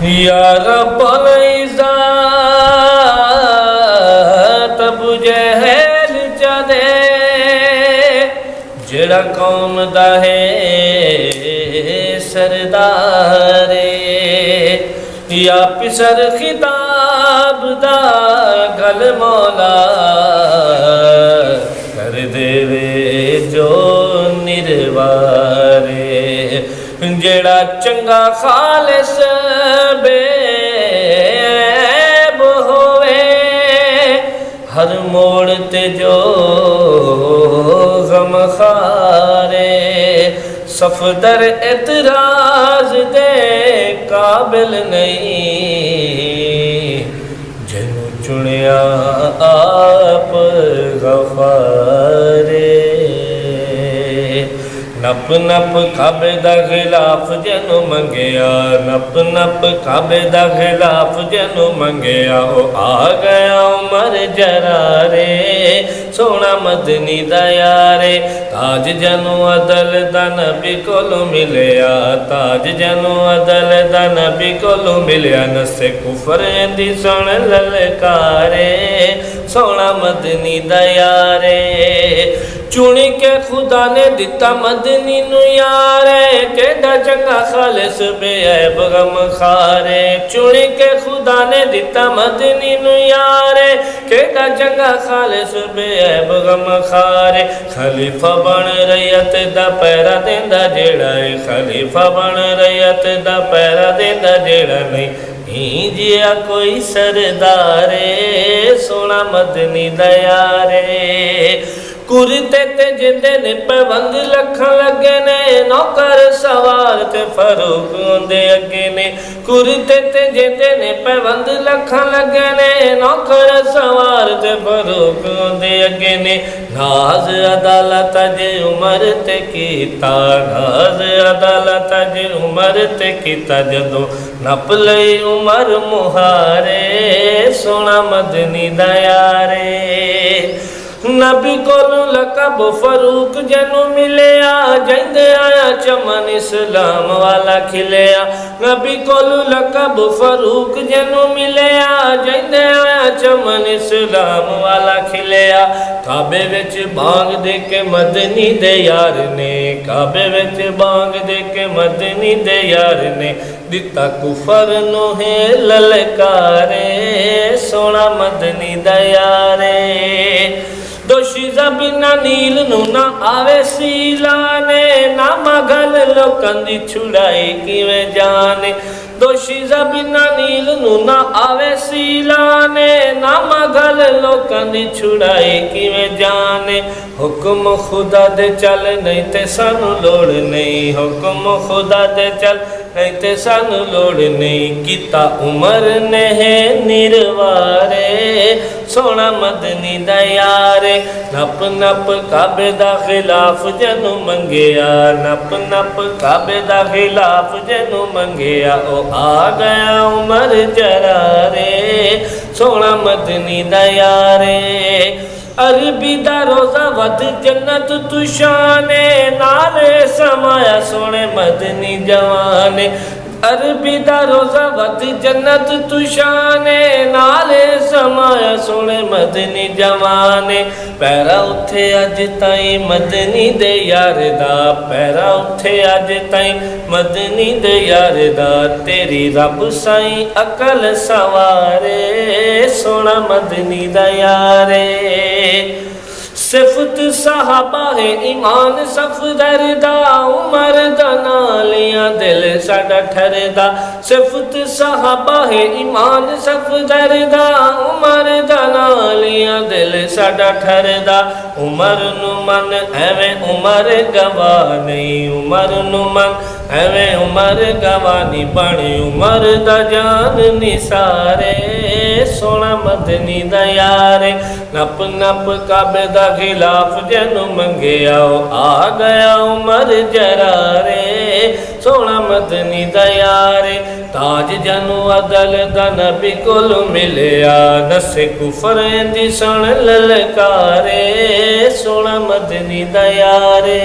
या रब्बुल इज़्ज़त अबू जहल चले जेड़ा कौम दा है सरदारे या पिसर खिताब दा गल मौला कर देवे जो निर्वारे जेड़ा चंगा खालिस बेब होवे हर मोड़ ते जो गम खारे सफदर एतराज दे काबिल नहीं जिन्हों चुनिया आप गफारे नप नप काबे दा खिलाफ जनु मंगया नप नप काबे दा खिलाफ जनु मंगया ओ आ गया उमर जरारे सोना मदनी दा यारे ताज जनु अदल दा नबी कोलों मिलया ताज जनु अदल दा नबी कोलों मिलया नसे कुफर दी सुन ललकारे सोना मदनी दा यारे चुनी के खुदा ने दिता मदनी नू यारे केड़ा चंगा खालिस बेऐब गम खारे चुनी के खुदा ने दिता मदनी नू यारे केड़ा चंगा खालिस बेऐब गम खारे खलीफा बन रैयत दा पैरा देंदा जेड़ा है खलीफा बन रैयत दा पैरा देंदा जेड़ा नहीं जिया कोई सरदारे सोना मदनी दयारे कुरते ते जिंदे ने पवंद लखन लगे ने नौकर सवार ते फरूक उंदे अगे ने कुरते ते जिंदे ने पवंद लखन लगे ने नौकर सवार ते फरूक उंदे अगे ने नाज अदालत जे उमर ते कीता नाज अदालत जे उमर ते कीता जदों नप लई उमर मुहारे सोना मदनी दयारे नबी कोलों लकब फरूक जनु मिलया जंदे आया चमन इस्लाम वाला खिलया नबी कोलों लकब फरूक जनु मिलया जंदे आया चमन इस्लाम वाला खिलया काबे विच बांग दे के मदनी दे यार ने काबे विच बांग दे के मदनी दे यार ने दिता कुफर नु है ललकारे सोना मदनी दयारे दोशीज़ा बिना नील नू ना आवे सीलाने ना मगल लोकां दी छुड़ाई किवें जाने दोशीज़ा बिना नील नू ना आवे सीलाने ना मगल लोकां दी छुड़ाई किवें जाने हुक्म खुदा दे चल नहीं ते सानू लोड़ नहीं हुक्म खुदा दे चल नहीं ते सानू लोड़ नहीं कीता उमर ने है निर्वारे सोना मदनी दयारे नप नप काबे दा खिलाफ जनु मंगया नप नप काबे दा खिलाफ जनु मंगया ओ आ गया उमर जरारे सोना मदनी दयारे अरबी दा रोजा वध जन्नत तुशाने नाले समाया सोने मदनी जवाने अरबी दा रोजा वध जन्नत तुशाने नाले समाया सोने मदनी जवाने पैरा उठे अज ताई मदनी दे यार दा पैरा उठे अज ताई मदनी दे यार दा तेरी रब साई अकल सवारे सोना मदनी दा यारे सिफत सहाबा है ईमान सफदर दा उमर दा नालियां दिल साडा ठरदा सिफत सहाबा है ईमान सफदर दा उमर दा नालियां दिल साडा ठरदा उमर नु मन एवें उमर गवा नहीं उमर नु मन एवें उमर गवानी बनी उमर दा जान निसारे सोना मदनी दा यारे नप नप काबे दा खिलाफ जनु मंगया आ गया उमर जरारे सोना मदनी दा यारे ताज जनु अदल दा नबी कोल मिलया नसे कुफर दी सुन ललकारे सोना मदनी दा यारे।